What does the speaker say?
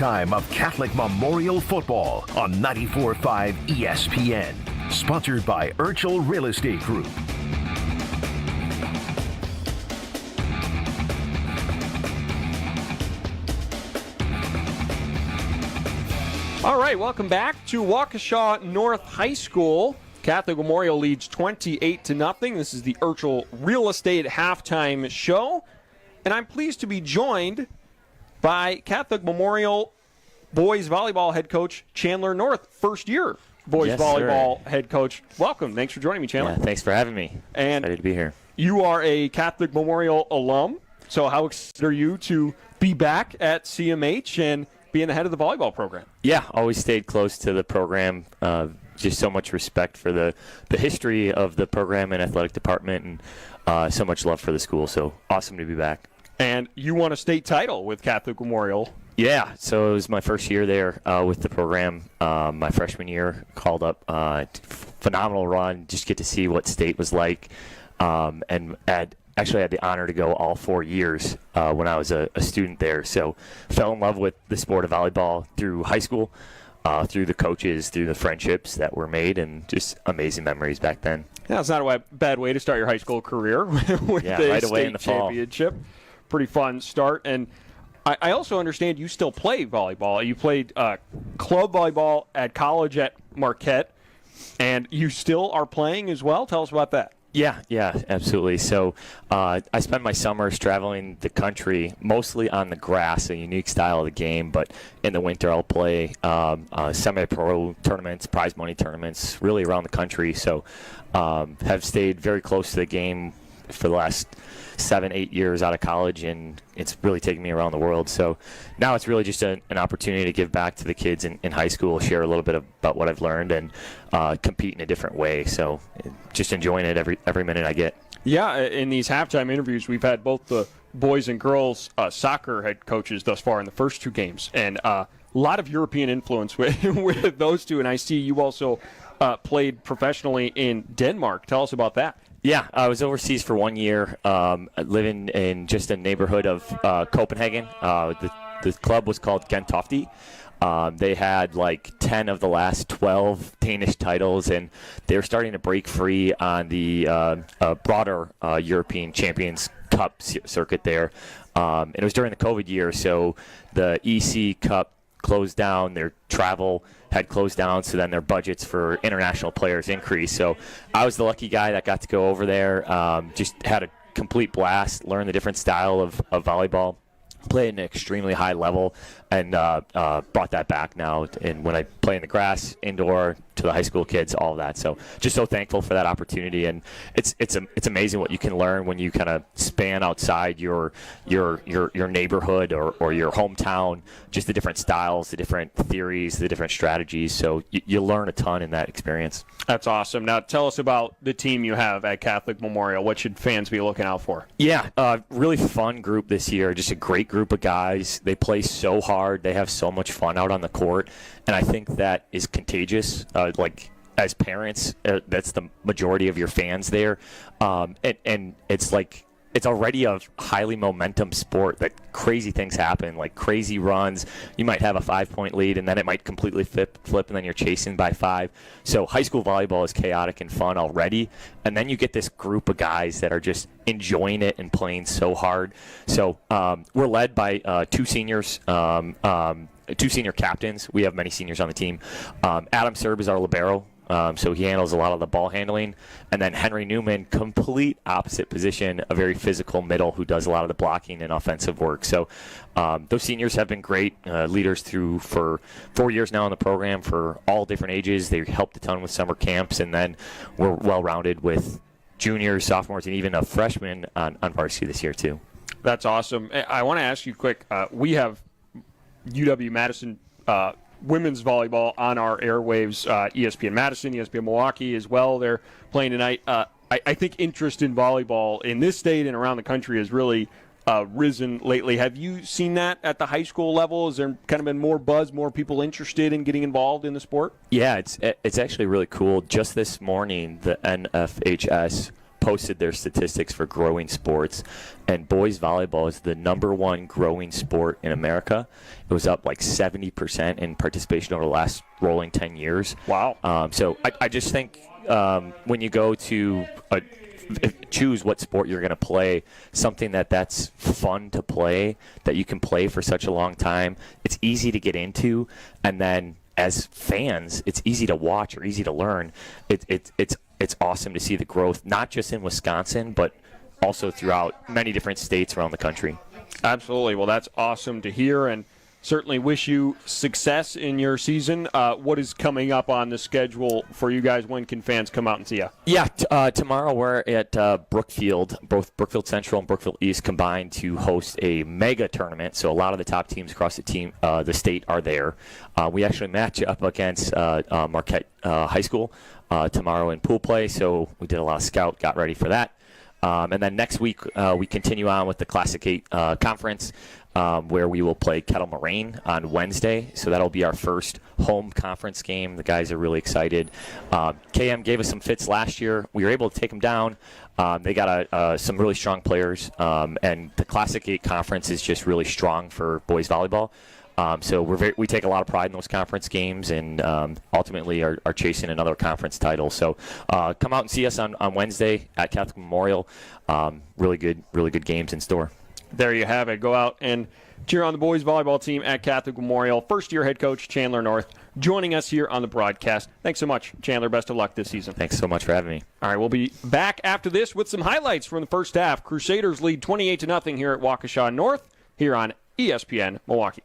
Time of Catholic Memorial Football on 94.5 ESPN. Sponsored by Urchel Real Estate Group. All right, welcome back to Waukesha North High School. Catholic Memorial leads 28-0. This is the Urchel Real Estate halftime show. And I'm pleased to be joined by Catholic Memorial boys volleyball head coach Chandler North, first year boys volleyball head coach. Welcome. Thanks for joining me, Chandler. Yeah, thanks for having me. And excited to be here. You are a Catholic Memorial alum, so how excited are you to be back at CMH and being the head of the volleyball program? Yeah, always stayed close to the program. Just so much respect for the history of the program and athletic department, and so much love for the school. So awesome to be back. And you won a state title with Catholic Memorial. Yeah, so it was my first year there with the program. My freshman year, called up. Phenomenal run. Just get to see what state was like. And actually had the honor to go all 4 years when I was a student there. So fell in love with the sport of volleyball through high school, through the coaches, through the friendships that were made, and just amazing memories back then. Yeah, it's not a bad way to start your high school career with the right away in the championship. Fall. Pretty fun start. And I also understand you still play volleyball. You played club volleyball at college at Marquette, and you still are playing as well. Tell us about that. Yeah, absolutely. So I spend my summers traveling the country, mostly on the grass, a unique style of the game, but in the winter I'll play semi-pro tournaments, prize money tournaments, really around the country. So have stayed very close to the game for the last 7-8 years out of college, and it's really taken me around the world. So now it's really just an opportunity to give back to the kids in high school, share a little bit about what I've learned, and compete in a different way. So just enjoying it every minute I get. Yeah, in these halftime interviews, we've had both the boys and girls soccer head coaches thus far in the first two games, and a lot of European influence with those two. And I see you also played professionally in Denmark. Tell us about that. Yeah, I was overseas for 1 year, living in just a neighborhood of Copenhagen. The club was called Gentofte. They had like 10 of the last 12 Danish titles, and they were starting to break free on the broader European Champions Cup circuit there. And it was during the COVID year, so the EC Cup closed down, their travel had closed down, so then their budgets for international players increased. So I was the lucky guy that got to go over there, just had a complete blast, learned the different style of volleyball, played at an extremely high level, and brought that back now. And when I play in the grass, indoor, to the high school kids, all of that. So just so thankful for that opportunity. And it's amazing what you can learn when you kind of span outside your neighborhood or your hometown, just the different styles, the different theories, the different strategies. So you learn a ton in that experience. That's awesome. Now tell us about the team you have at Catholic Memorial. What should fans be looking out for? Yeah, really fun group this year. Just a great group of guys. They play so hard. They have so much fun out on the court. And I think that is contagious. Like as parents, that's the majority of your fans there. And it's like it's already a highly momentum sport that crazy things happen, like crazy runs. You might have a 5-point lead, and then it might completely flip, and then you're chasing by 5. So high school volleyball is chaotic and fun already. And then you get this group of guys that are just enjoying it and playing so hard. So we're led by 2 seniors, 2 senior captains. We have many seniors on the team. Adam Serb is our libero. So he handles a lot of the ball handling. And then Henry Newman, complete opposite position, a very physical middle who does a lot of the blocking and offensive work. So those seniors have been great leaders for 4 years now in the program for all different ages. They helped a ton with summer camps. And then we're well-rounded with juniors, sophomores, and even a freshman on varsity this year too. That's awesome. I want to ask you quick. We have UW-Madison women's volleyball on our airwaves, ESPN Madison, ESPN Milwaukee as well. They're playing tonight. I think interest in volleyball in this state and around the country has really risen lately. Have you seen that at the high school level? Has there kind of been more buzz, more people interested in getting involved in the sport? Yeah, it's actually really cool. Just this morning, the NFHS posted their statistics for growing sports, and boys volleyball is the #1 growing sport in America. It was up like 70% in participation over the last rolling 10 years. Wow. So I just think when you go to choose what sport you're going to play, something that's fun to play, that you can play for such a long time, it's easy to get into, and then as fans, it's easy to watch or easy to learn. It's awesome to see the growth, not just in Wisconsin, but also throughout many different states around the country. Absolutely. Well, that's awesome to hear, and certainly wish you success in your season. What is coming up on the schedule for you guys? When can fans come out and see you? Yeah, tomorrow we're at Brookfield, both Brookfield Central and Brookfield East combined to host a mega tournament. So a lot of the top teams across the state are there. We actually match up against Marquette High School tomorrow in pool play. So we did a lot of scout, got ready for that. And then next week we continue on with the Classic 8 conference, where we will play Kettle Moraine on Wednesday. So that'll be our first home conference game. The guys are really excited. KM gave us some fits last year. We were able to take them down. They got some really strong players, and the Classic 8 conference is just really strong for boys volleyball. So we take a lot of pride in those conference games, and ultimately are chasing another conference title. So come out and see us on Wednesday at Catholic Memorial. Really good games in store. There you have it. Go out and cheer on the boys volleyball team at Catholic Memorial. First-year head coach Chandler North joining us here on the broadcast. Thanks so much, Chandler. Best of luck this season. Thanks so much for having me. All right, we'll be back after this with some highlights from the first half. Crusaders lead 28-0 here at Waukesha North here on ESPN Milwaukee.